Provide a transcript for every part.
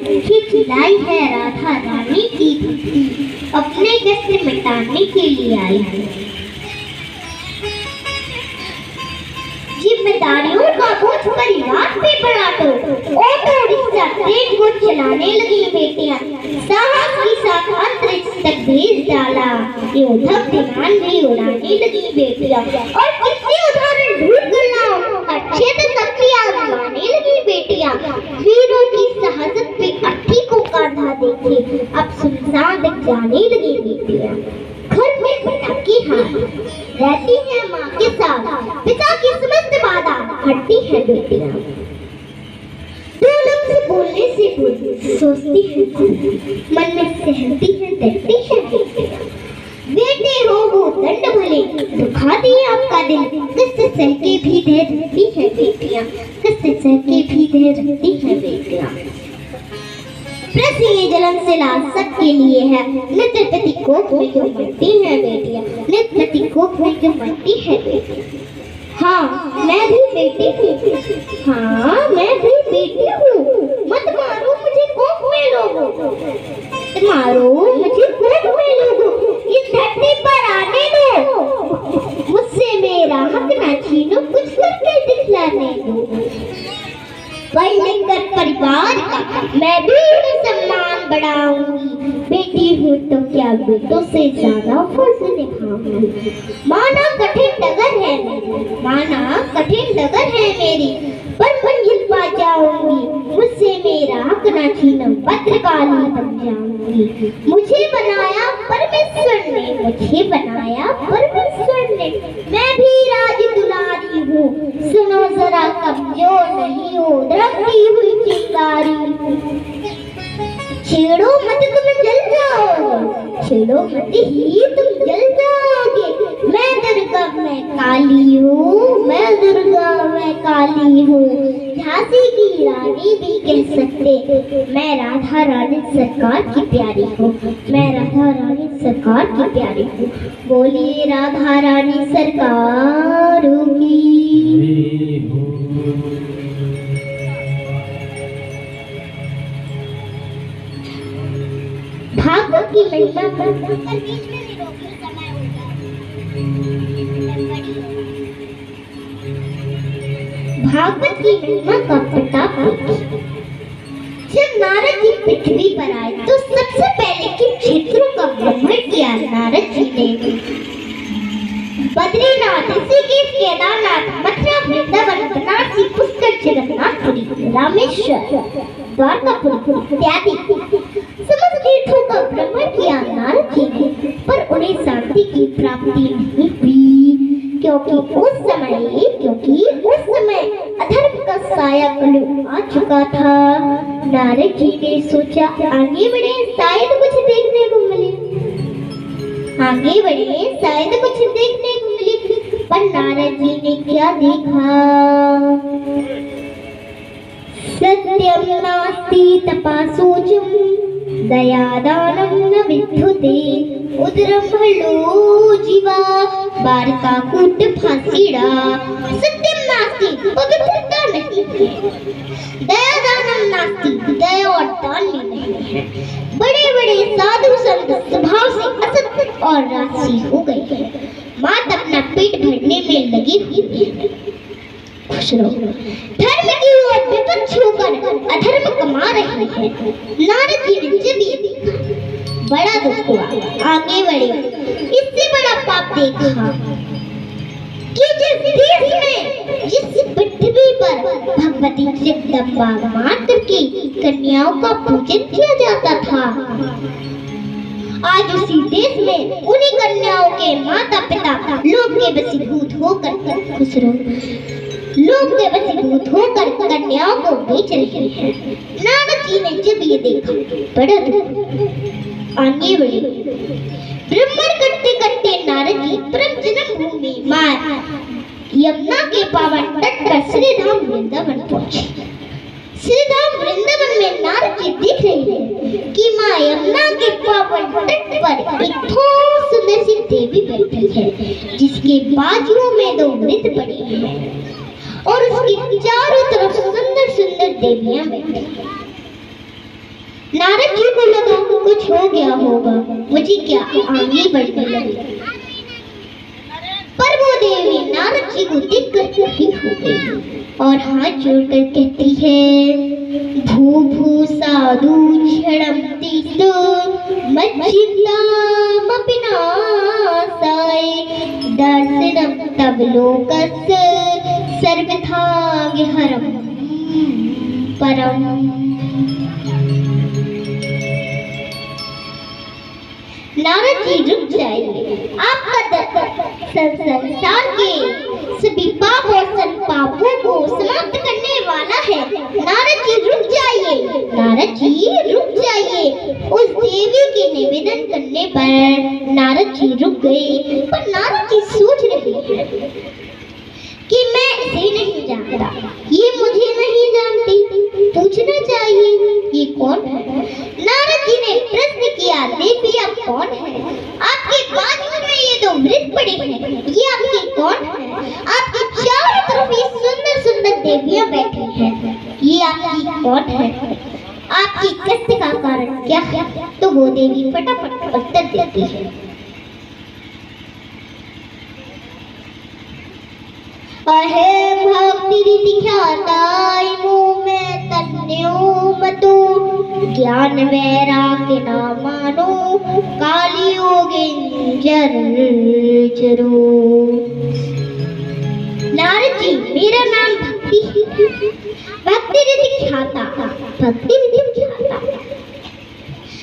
खिचलाई है राधा रानी की भक्ति, अपने कष्ट मिटाने के लिए आई है। जिम्मेदारियों का बोझ परिवार पे पड़ा तो ऑटो रिक्शा ट्रेन को चलाने लगी बेटियां, साहस के साथ अंतरिक्ष तक भेज डाला, योद्धक विमान भी उड़ाने लगी बेटियां, और कितने उदाहरण ढूंढ कर लाओ, अच्छे से शक्तियां आजमाने लगी बेटियां। वीरों की साहसत पे अर्थी को कांधा देखे अब सुनसान तक जाने लगी बेटियां। घर में पिता की हाथ रहती है माँ के साथ, पिता की समस्त बाधा हटती है बेटियां। दो लफ्ज़ बोलने से सोचती है, मन में सहती है, डरती है बेटियां। बेटे हो वो दंड भले दुखाती है आपका दिल, कष्ट सह के भी धैर्य रखती है बेटियां, कष्ट सह के भी धैर्य रखती है बेटियां। पृथ्वी जलन से लाल सबके लिए है, नित्य प्रति कोप में जो मरती है बेटियां, नित्य प्रति कोप में जो मरती है बेटियां। हाँ मैं भी बेटी हूँ, हाँ मैं भी बेटी हूँ, मत मारो मुझे कोप में लोगों, मारो मुझे कोप में लोगों, इस धरती पर आने दो, मुझसे मेरा हक ना छीनो, कुछ करके दिखलाने दो। पढ़ लिख कर परिवार का मैं भी सम्मान बढ़ाऊंगी, बेटी हूँ तो क्या बेटों से ज्यादा फर्ज निभाऊंगी। माना कठिन डगर है मेरी, माना कठिन डगर है मेरी, पर मंजिल पा जाऊंगी, मुझसे मेरा हक ना छीनो, भद्रकाली बन जाऊंगी। मुझे बनाया परमेश्वर ने, मुझे बनाया परमेश्वर ने, मैं भी राज दुलारी हूँ, सुनो जरा कमजोर नहीं हूँ, रखती हुई चिंगारी। छेड़ो मत तुम जल जाओगे, छेड़ो मत ही तुम जल जाओगे, मैं दुर्गा मैं काली हूँ, मैं दुर्गा मैं काली हूँ। झांसी की रानी भी कह सकते, मैं राधा रानी सरकार की प्यारी हूँ, मैं राधा रानी सरकार की प्यारी हूँ। बोलिए राधा रानी सरकार की। भागवत की महिमा भागवत की महिमा का प्रताप देखिए। जब नारद जी पृथ्वी पर आए तो सबसे पहले किन क्षेत्रों का भ्रमण किया नारद जी ने? बद्रीनाथ, ऋषिकेश, केदारनाथ, मथुरा, वृंदावन, बनारसी, पुष्कर, जगन्नाथपुरी, रामेश्वर, द्वारकापुरी इत्यादि समस्त तीर्थों का भ्रमण किया नारद जी ने, पर उन्हें शांति की प्राप्ति नहीं हुई, क्योंकि उस समय अधर्म का साया कलयुग आ चुका था। नारद जी ने सोचा आगे बढ़े शायद कुछ देखने को मिले, आगे बढ़े शायद कुछ देखने को मिले, पर नारद जी ने क्या देखा? सत्यम नास्ति तपासोचम दयादानं न विद्युते, उदरम भलो जीवा बारका कूट फांसीड़ा। सत्यम नास्ति पवित्रता नहीं है, दयादानं नास्ति दया और दान भी नहीं है। बड़े बड़े साधु संत स्वभाव से असत और राक्षसी हो गए हैं, मात अपना पेट भरने में लगी हुई है। खुश रहो, धर्म की ओर विपक्ष होकर अधर्म कमा रहे हैं। नारद जी ने जब ये देखा बड़ा दुख हुआ, आगे बढ़े। इससे बड़ा पाप देखा कि जिस देश में, जिस पृथ्वी पर भगवती जगदम्बा मात्र की कन्याओं का पूजन किया जाता था, आज उसी देश में उन्हीं कन्याओं के माता पिता लोभ के वशीभूत होकर, खुश रहो, लोग के वशीभूत होकर कन्याओं को बेच रहे हैं। नारद जी ने जब ये देखा बड़ा दुख, आगे बढ़े। भ्रमण करते करते नारद जी परम जन्म भूमि माँ यमुना के पावन तट पर श्रीधाम वृंदावन पहुंचे। श्रीधाम वृंदावन में नारद जी देख रहे हैं कि माँ यमुना के पावन तट पर एक सुंदर सी देवी बैठी है, जिसके बाजुओं में दो वृत्त पड़े हैं और उसकी चारों तरफ सुंदर सुंदर देवियां बैठी हैं। कुछ हो गया होगा, मुझे क्या आगे बढ़ने लगी। पर वो देवी नारद जी को देखकर खड़ी हो गई और हाथ जोड़कर कहती है, भू भू साधु क्षणमति स्तो मच्चिन्ताम विनाशाय दर्शनम तव लोकस्य सर्वथा हरम परम। नारद जी रुक जाइए, आपका संसार के सभी पाप और संपापों को समाप्त करने वाला है। नारद जी रुक जाइए, नारद जी रुक जाइए। उस देवी के निवेदन करने पर नारद जी रुक गए। पर नारद जी सोच रहे हैं कि मैं इसे नहीं जानता, ये मुझे नहीं जानती, पूछना चाहिए ये कौन है। नारद जी ने प्रश्न किया, देवी आप कौन है? आपके बाजू में ये दो वृद्ध पड़े हैं, ये आपके कौन है? आपके चारों तरफ ये सुंदर सुंदर देवियां बैठी हैं, ये आपकी कौन है? आपकी कष्ट का कारण क्या है? तो वो देवी फटाफट उत्तर देती है, अहे भक्ति रीति ख्याताय मुँह में तन्यो मतु ज्ञान वैराग्य ना मानो काली योगिंजर जरो। नारद जी मेरा नाम भक्ति रीति ख्याता, भक्ति रीति ख्याता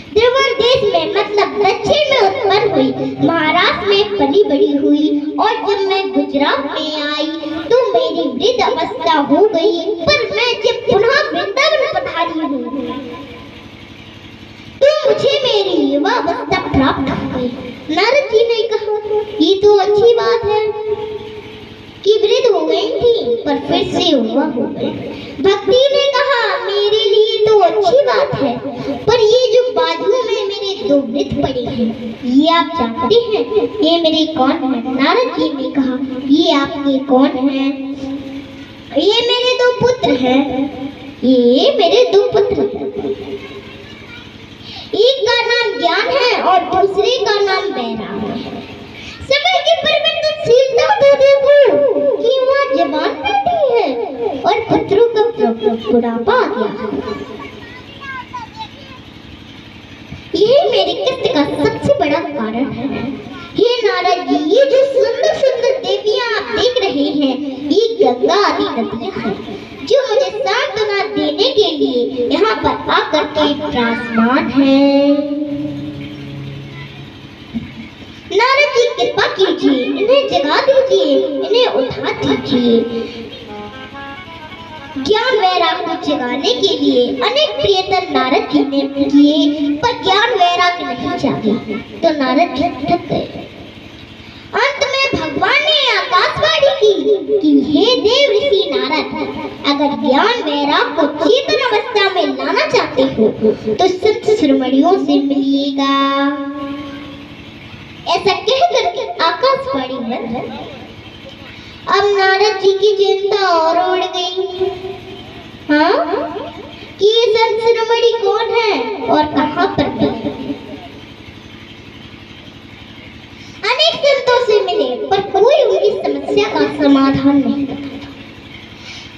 त्रिभुवन देश में मतलब दक्षिण में उत्पन्न हुई, महाराष्ट्र में पली बड़ी हुई और जब मैं गुजरात में आई तो मेरी वृद्ध अवस्था हो गई। पर मैं जब पुनः वृंदावन पधारी हूँ तो मुझे मेरी युवा अवस्था प्राप्त हो गई। नारद जी ने कहा, ये तो अच्छी बात है कि वृद्ध हो गई थी पर फिर से युवा हो गई। भक्ति ने कहा, मेरे लिए तो अच्छी बात है, पर ये जो बाजू में मेरे दो वृद्ध पड़े हैं, ये आप जानते हैं ये मेरे कौन है? नारद जी ने कहा, ये आपके कौन हैं? ये मेरे दो पुत्र हैं, ये मेरे दो पुत्र हैं। एक का नाम ज्ञान है और दूसरे का नाम वैराग्य है। समय की परिवर्तनशीलता तो देखो कि वहाँ जवान बैठी है और पुत्रों का बुढ़ापा आ गया। यही मेरे कष्ट का सबसे बड़ा कारण है। हे नारद जी, ये जो सुंदर सुंदर देवियां आप देख रहे हैं, ये गंगा आदि नदियां हैं जो मुझे सांत्वना देने के लिए यहाँ पर आकर के विराजमान हैं। नारद जी कृपा कीजिए, इन्हें जगा दीजिए, इन्हें उठा दीजिए। ज्ञान वैराग्य को जगाने के लिए अनेक प्रयत्न नारद जी ने किए, पर ज्ञान वैराग्य नहीं जागे तो नारद जी थक गए। अंत में भगवान ने आकाशवाणी की कि हे देव ऋषि नारद, अगर ज्ञान वैराग्य को चेतन अवस्था में लाना चाहते हो तो संत शिरोमणियों से मिलिएगा। ऐसा कहकर आकाशवाणी बंद। अब नारद जी की चिंता और उड़ गई, हाँ, कि ये संत शिरोमणि कौन है और कहाँ पर है। अनेक संतों से मिले पर कोई उनकी समस्या का समाधान नहीं करता।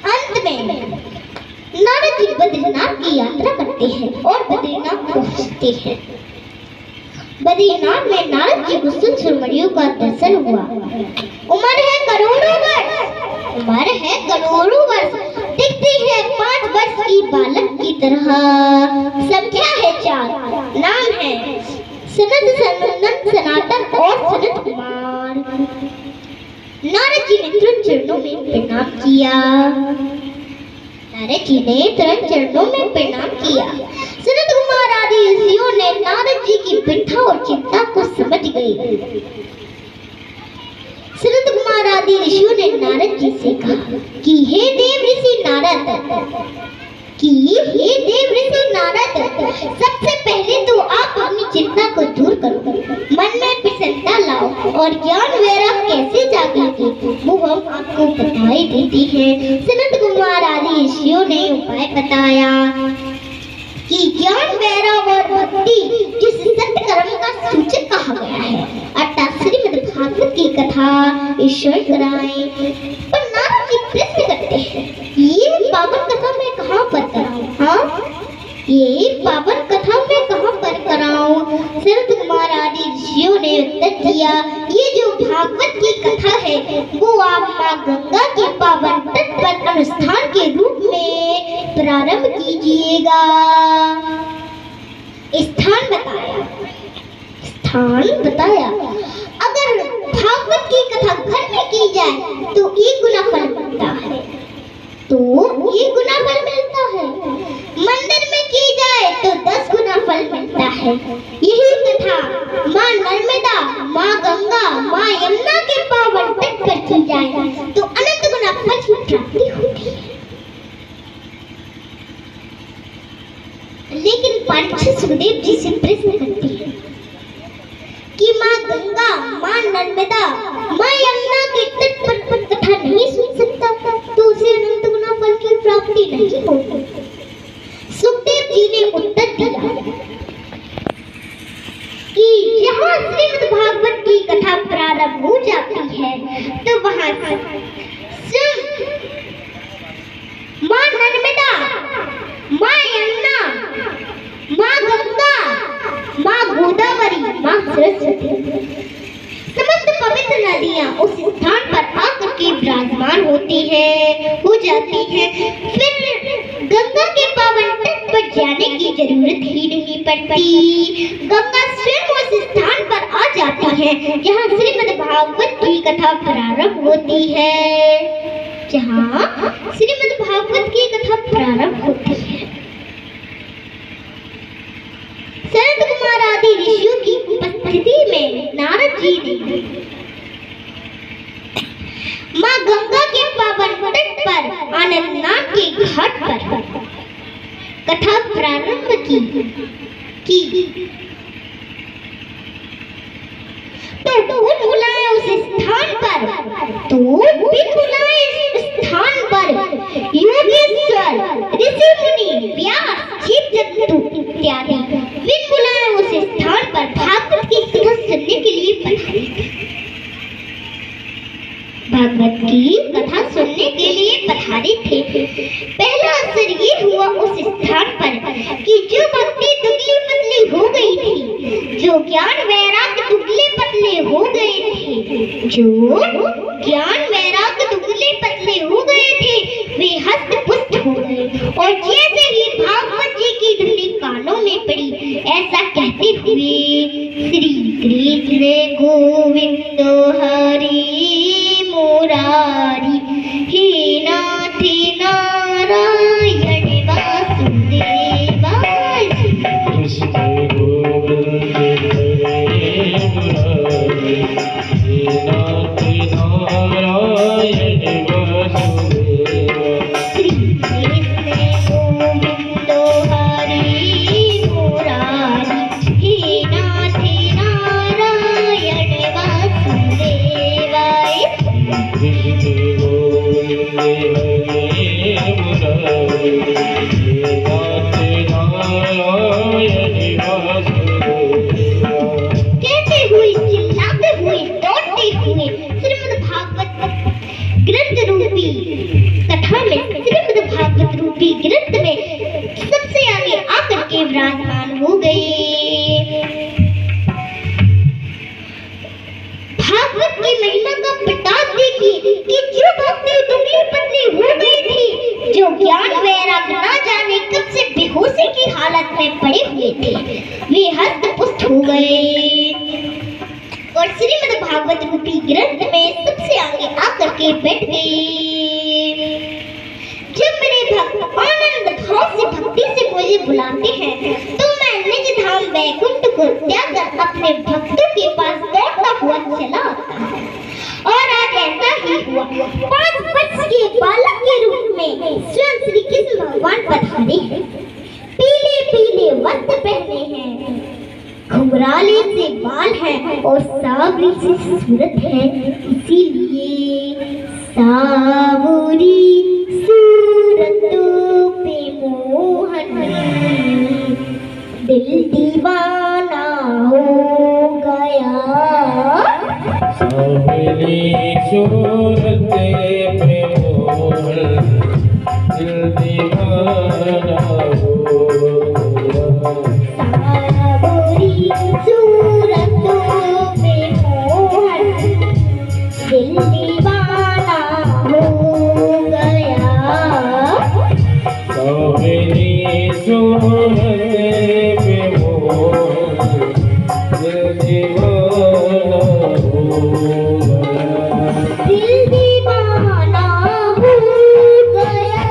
अंत में नारद जी बद्रीनाथ की यात्रा करते हैं और बद्रीनाथ पहुंचते हैं। बद्रीनाथ में नारद जी को संत शिरोमणियों का दर्शन हुआ। उम्र है करोड़ों वर्ष, दिखती है 5 वर्ष की बालक की तरह। संख्या है 4, नाम है सनत, सनंदन, सनातन और सनत कुमार। नारद जी ने तुरंत चरणों में प्रणाम किया। सनत कुमार आदि ऋषियों ने नारद जी की व्यथा और चिंता को समझ गए। सनत कुमार आदि ऋषियों ने नारद जी से कहा कि हे देव ऋषि नारद, सबसे पहले तो आप अपनी चिंता को दूर करो, मन में प्रसन्नता लाओ और ज्ञान वैराग्य कैसे जागेंगे वो हम आपको बताई देती है। सनत कुमार आदि ऋषियों ने उपाय बताया कि ज्ञान वैराग और भक्ति जिस सत्कर्म का सूचक कहा गया है, अर्थात श्रीमद् भागवत की कथा ईश्वर कराए। पर नारद जी प्रश्न करते हैं, ये पावन कथा मैं कहाँ पर कराऊं? हाँ, ये पावन कथा मैं कहाँ पर कराऊं? शरद कुमार आदि ऋषियों ने उत्तर दिया, ये जो भागवत की कथा है वो आप माँ गंगा के पावन तट पर अनुष्ठान के रूप में प्रारंभ कीजिएगा। स्थान बताया। अगर भागवत की कथा घर में की जाए तो 1 गुना फल मिलता है, मंदिर में की जाए तो 10 गुना फल मिलता है। यही कथा माँ नर्मदा, माँ गंगा, माँ यमुना के पावन तट पर की जाए तो अनंत गुना फल की प्राप्ति होती है। लेकिन परीक्षित सुखदेव जी से प्रश्न करते हैं कि माँ गंगा, माँ नर्मदा, माँ यमुना के तट पर कथा नहीं सुन सकता तो उसे अनंत गुना फल की प्राप्ति नहीं होगी। सुखदेव जी ने उत्तर दिया कि जहाँ श्रीमद् भागवत की कथा प्रारंभ हो जाती है तो वहाँ स्वयं माँ नर्मदा, माँ यमुना, माँ गंगा, माँ गोदावरी, माँ सरस्वती समस्त पवित्र नदियाँ उस स्थान पर आकर के विराजमान हो जाती है। फिर गंगा के पावन तट पर जाने की जरूरत ही नहीं पड़ती। गंगा स्वयं उस स्थान पर आ जाती है जहाँ श्रीमद् भागवत की कथा प्रारंभ होती है, शरद कुमार आदि ऋषियों की उपस्थिति में नारद जी ने माँ गंगा के पावन तट पर आनंदनाथ के घाट पर कथा प्रारंभ की। तो बिन बुलाए उस स्थान पर योगेश्वर, ऋषि मुनि, व्यास, जीव जंतु इत्यादि बिन बुलाए उस स्थान पर भागवत की कथा सुनने के लिए पधारे थे। पहला असर ये हुआ उस स्थान पर कि जो भक्ति दुबली पतली हो गई थी, जो ज्ञान वैराग्य दुबले पतले हो गए थे, वे हस्त पुष्ट हो गए। और जैसे ही भागवत जी की धुनी कानों में पड़ी, ऐसा कहते हुए श्री कृष्ण गोविंद हरि मुरारी, हे नाथ नारायण वासुदेवा। कृष्ण गोविंद हरि मुरारी, हे नाथ नारायण वासुदेवा। श्री कृष्ण गोविंद हरि मुरारी, हे नाथ नारायण वासुदेवा। कहते हुए, चिल्लाते हुए, दौड़ते हुए श्रीमद् भागवत ग्रंथ रूपी कथा में, श्रीमद् भागवत रूपी ग्रंथ में सबसे आगे आकर के विराजमान हो गए। भागवत की महिमा का प्रताप देखिए कि जो भक्ति दुबली पतली हो गई थी, जो ज्ञान वैराग्य ना जाने कब से बेहोशी की हालत में पड़े हुए थे, वे हस्त पुष्ट हो गए और श्रीमद् भागवत रूपी ग्रंथ में सबसे आगे आकर के बैठ गए। जब मेरे भक्त आनंद भाव से भक्ति से मुझे बुलाते हैं तो मैं निज धाम वैकुंठ को त्याग कर अपने भक्तों के पास दौड़ता हुआ चला आता हूँ। और आज ऐसा ही हुआ। 5 वर्ष के बालक के रूप में स्वयं श्री कृष्ण भगवान पधारे हैं। पीले पीले वस्त्र पहने हैं, घुंघराले से बाल हैं और सावरी सी सूरत है, इसीलिए सावरी सूरतों पे मोहन दिल दीवाना हो गया। सावली सूरत पे मोहन दिल दीवाना हो गया। सावरी सूरतों पे मोहन दिल दीवाना हो गया। सावली सूरत पे मोहन दिल दीवाना हो गया। दिल दीवाना हो गया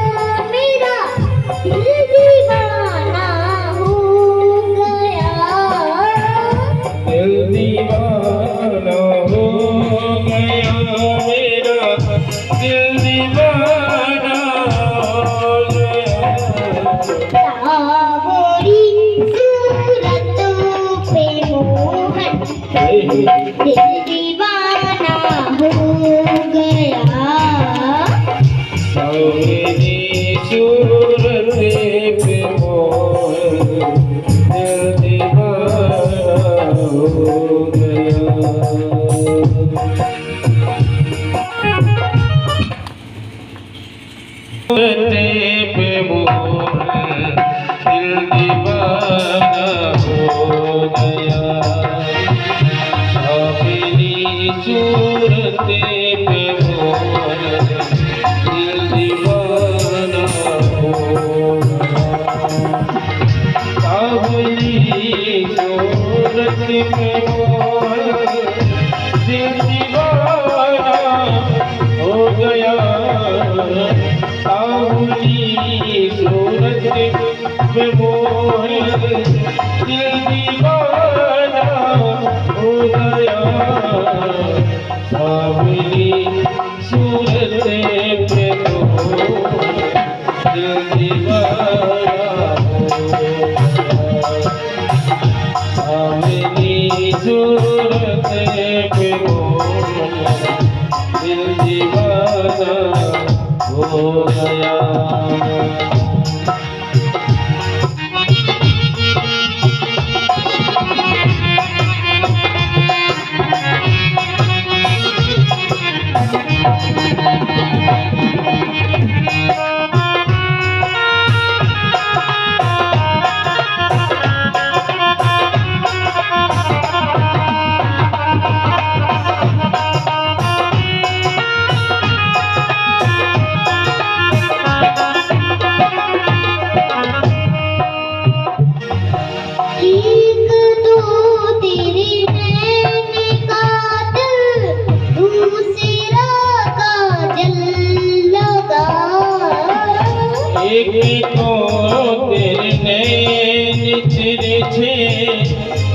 मेरा, दिल दीवाना हो गया। दिल दीवाना हो गया मेरा, दिल दीवाना हो गया। सावरी सूरतों पे मोहन दिल दीवाना हो गया। सावली सूरत पे मोहन दिल दीवाना हो गया। पे मोहन दिल दीवाना हो गया। सावली सूरत पे मोहन दिल दीवाना हो गया। सावली सूरत पे मोहन दिल दीवाना हो गया। सावली सूरत पे मोहन दिल दीवाना हो गया। सावली सूरत पे मोहन दिल दीवाना हो गया। सावली सूरत पे मोहन दिल दीवाना हो गया। एक तो तेरे नैन का दिल, दूसरा काजल लगा। एक तो तेरे नैन तिरछे,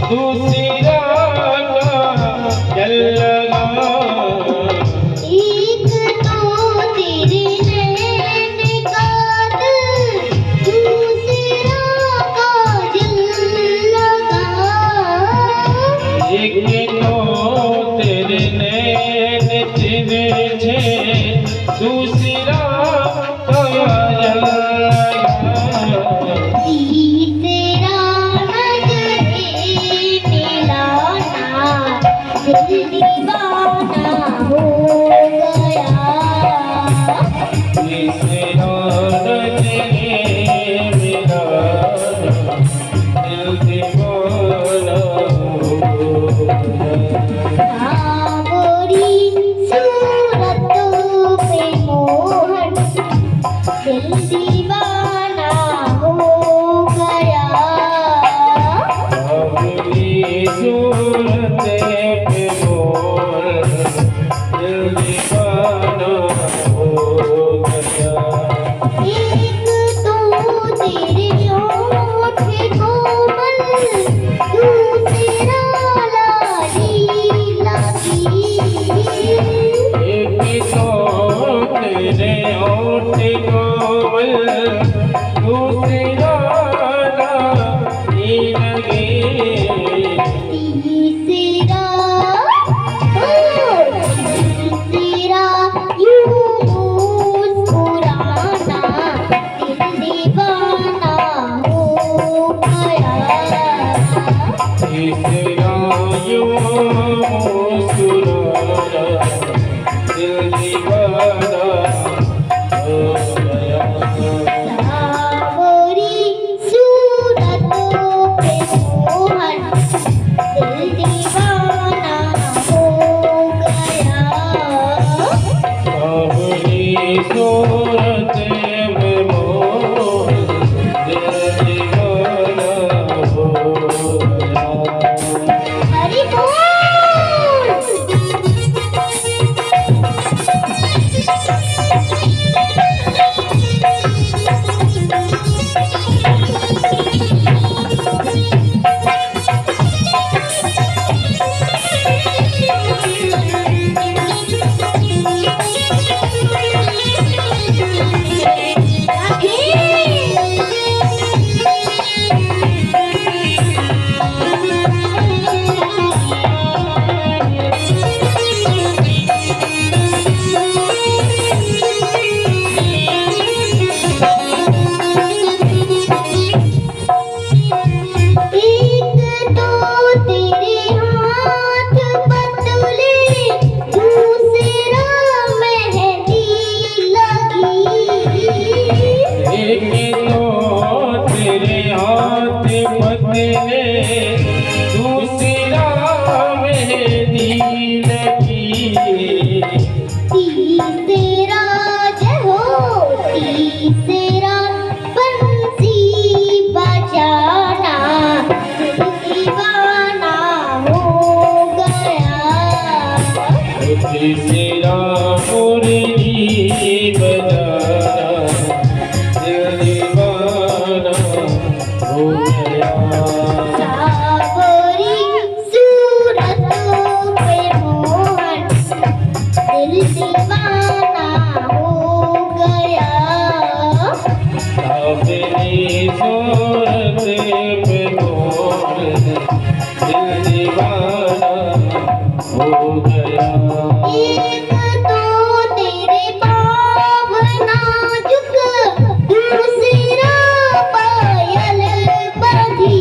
दूसरा काजल लगा। एक तो तेरे नैन का दिल, दूसरा काजल लगा। एक तो तेरे नैन तिरछे, दूसरा काजल लगा। तीसरा नजरे में बिसरायो मुस्कुराना दिल दीवाना हो गया। सावरी सूरतों पे मोहन दिल दीवाना हो गया। सावरी सूरत में मोहन दिल दीवाना हो गया। हरि बोल। दूसरा मेहंदी लगी। तीसरा जहो तीसरा बंसी बजाना दीवाना हो गया। तीसरा मुरली बजाना दिल दीवाना हो गया। सावरी सूरतों पे मोहन दिल दीवाना हो गया। सावरी सूरत पे मोहन दिल दीवाना हो गया। एक तो तेरे पाँव नाजुक दूसरा पायल बंधी।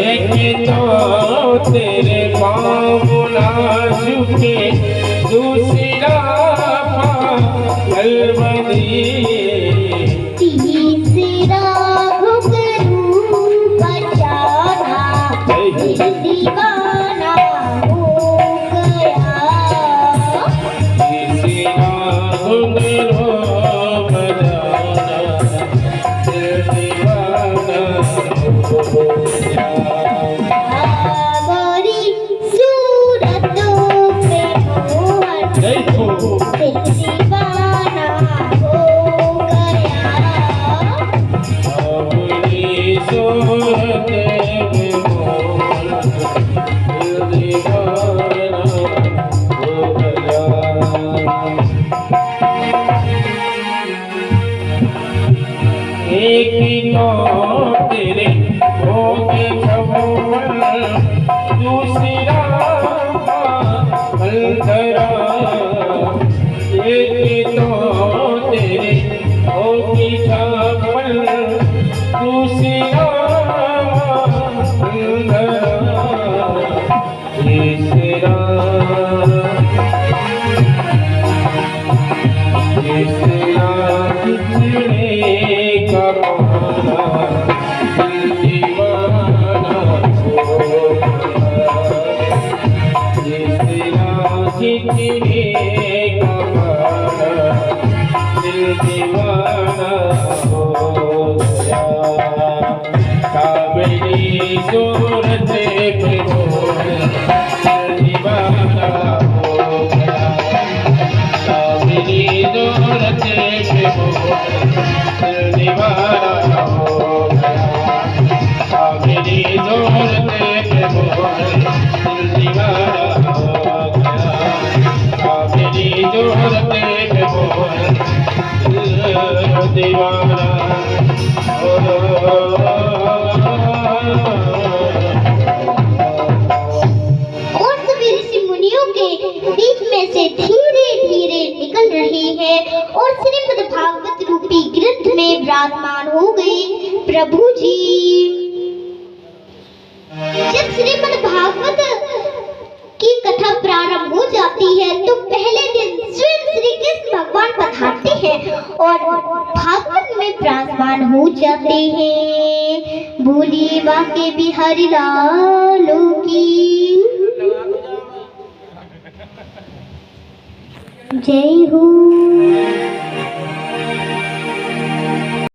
एक तो तेरे पाँव नाजुके दूसरा पायल बंधी। तीसरा घुंघरू बजाना दिल दीवाना हो गया। तीसरा घुंघरू बजाना दिल दीवाना हो गया। सावरी सूरतों पे मोहन देखो दिल दीवाना हो गया। सावरी सूरत में मोहन दिल दीवाना हो गया। एक तो तेरे होके छप्पन दूसरा हलधरा। एक तो तेरे होके छप्पन दूसरा हलधरा। तीसरा तीसरा खिचड़े का पाना दिल दीवाना हो गया। तीसरा खिचड़े का पाना दिल दीवाना हो गया। काबली सूरत पे मोहन दिल दीवाना हो गया। काबली सूरत पे मोहन दिल दीवाना हो गया। काबली सूरत पे मोहन दिल दीवाना हो गया। काबली सूरत पे मोहन दिल दीवाना हो गया। और सभी ऋषि मुनियों के बीच में से धीरे धीरे निकल रही है और श्रीमद् भागवत रूपी ग्रंथ में विराजमान हो गई प्रभु जी। जब श्रीमद् भागवत की कथा प्रारंभ हो जाती है तो पहले दिन स्वयं श्री कृष्ण भगवान पधारते हैं और भागवत में विराजमान हो जाते हैं। बोलिए बाके बिहारी लालो की जय हो।